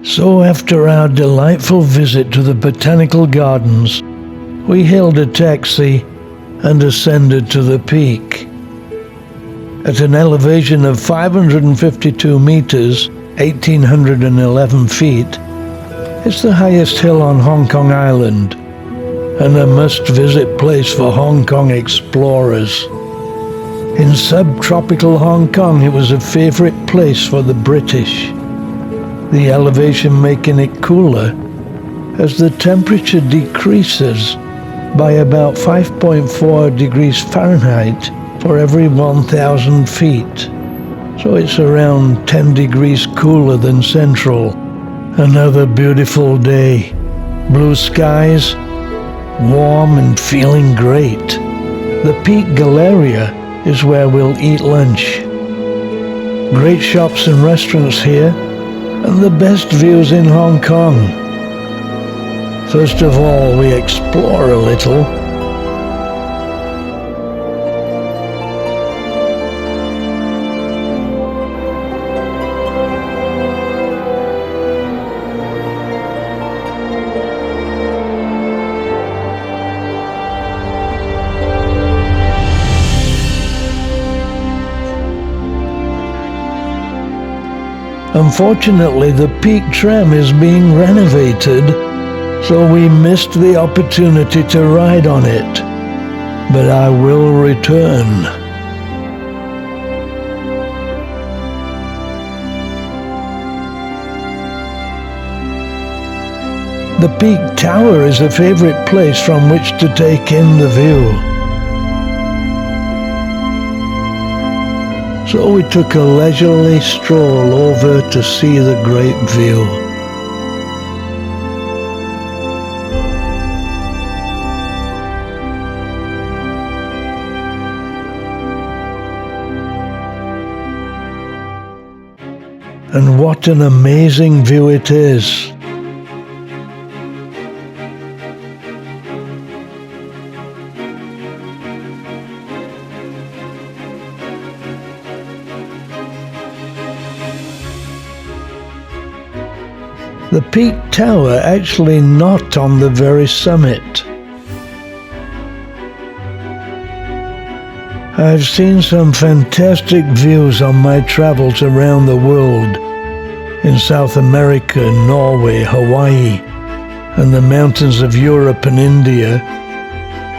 So after our delightful visit to the botanical gardens, we hailed a taxi and ascended to the peak. At an elevation of 552 meters, 1,811 feet, it's the highest hill on Hong Kong Island and a must-visit place for Hong Kong explorers. In subtropical Hong Kong, it was a favorite place for the British, the elevation making it cooler as the temperature decreases by about 5.4 degrees Fahrenheit for every 1,000 feet. So it's around 10 degrees cooler than Central. Another beautiful day. Blue skies, warm and feeling great. The Peak Galleria is where we'll eat lunch. Great shops and restaurants here, and the best views in Hong Kong. First of all, we explore a little. Unfortunately, the Peak tram is being renovated, so we missed the opportunity to ride on it. But I will return. The Peak Tower is a favorite place from which to take in the view. So we took a leisurely stroll over to see the great view. And what an amazing view it is. The Peak Tower actually not on the very summit. I've seen some fantastic views on my travels around the world, in South America, Norway, Hawaii, and the mountains of Europe and India.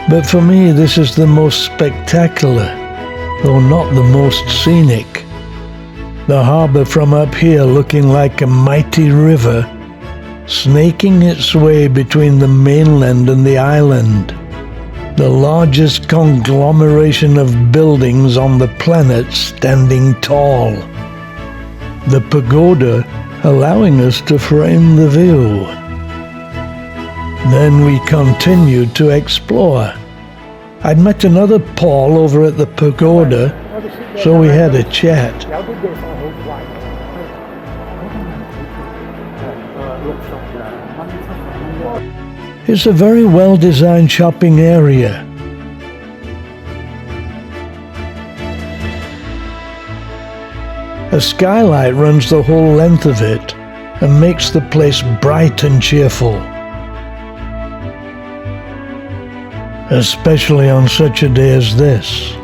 But for me, this is the most spectacular, though not the most scenic. The harbor from up here looking like a mighty river, snaking its way between the mainland and the island, the largest conglomeration of buildings on the planet standing tall. The pagoda allowing us to frame the view. Then we continued to explore. I'd met another Paul over at the pagoda, so we had a chat. It's a very well-designed shopping area. A skylight runs the whole length of it and makes the place bright and cheerful. Especially on such a day as this.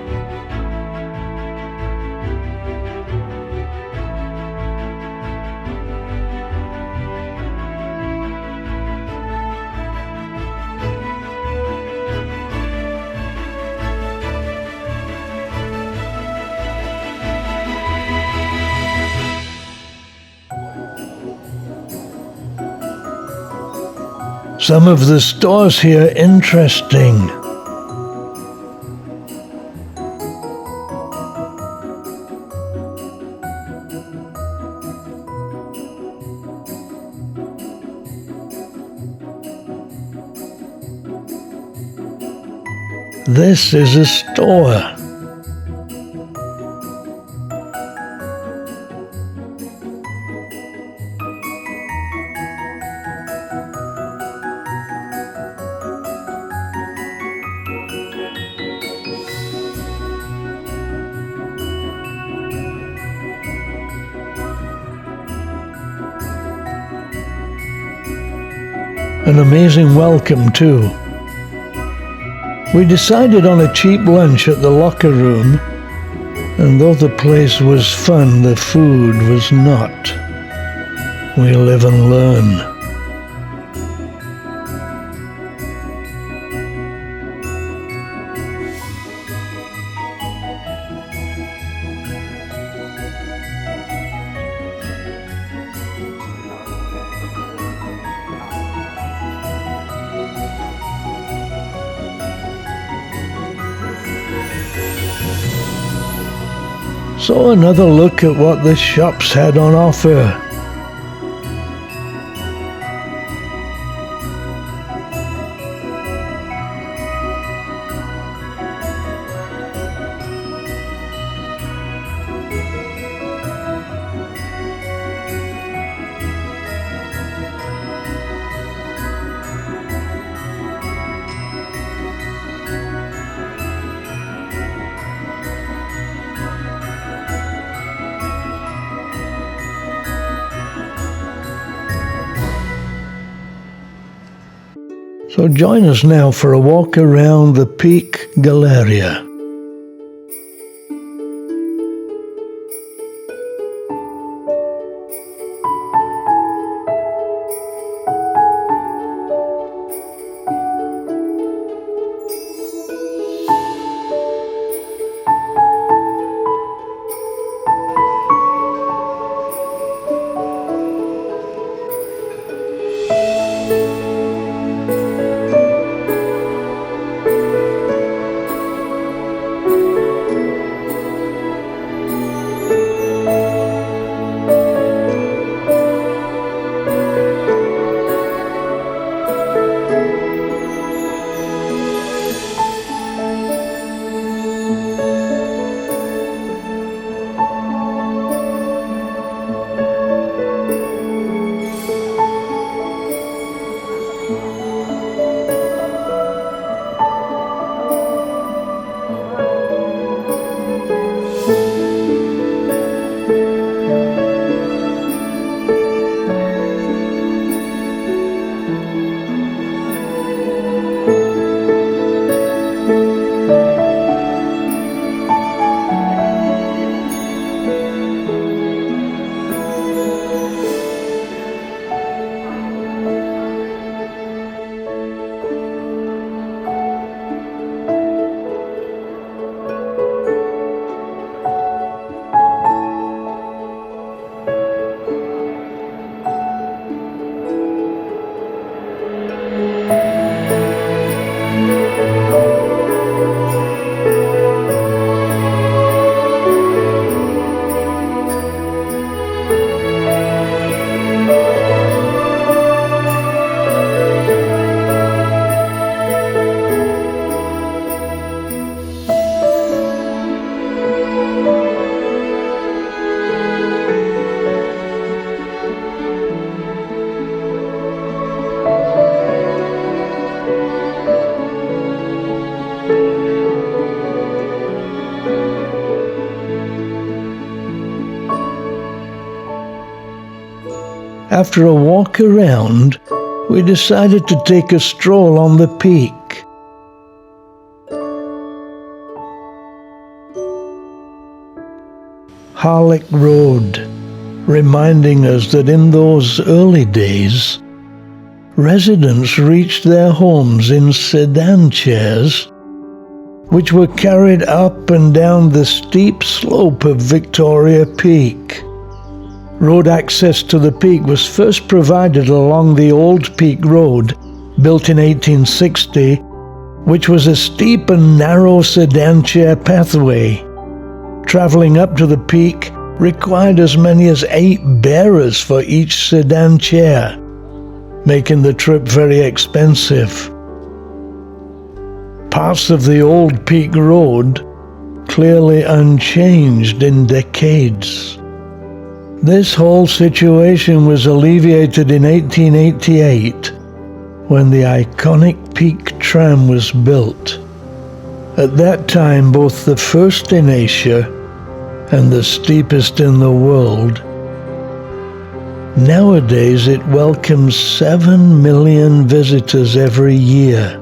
Some of the stores here interesting. This is a store. An amazing welcome too. We decided on a cheap lunch at the locker room, and though the place was fun, the food was not. We live and learn. So another look at what the shops had on offer. So join us now for a walk around the Peak Galleria. After a walk around, we decided to take a stroll on the peak. Harlech Road, reminding us that in those early days, residents reached their homes in sedan chairs, which were carried up and down the steep slope of Victoria Peak. Road access to the peak was first provided along the Old Peak Road, built in 1860, which was a steep and narrow sedan chair pathway. Traveling up to the peak required as many as 8 bearers for each sedan chair, making the trip very expensive. Parts of the Old Peak Road clearly unchanged in decades. This whole situation was alleviated in 1888 when the iconic Peak Tram was built. At that time, both the first in Asia and the steepest in the world, Nowadays it welcomes 7 million visitors every year,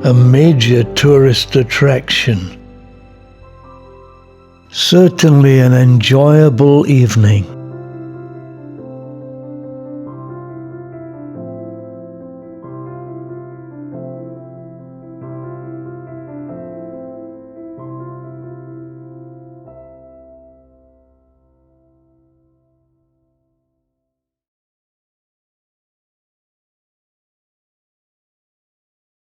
a major tourist attraction. Certainly an enjoyable evening.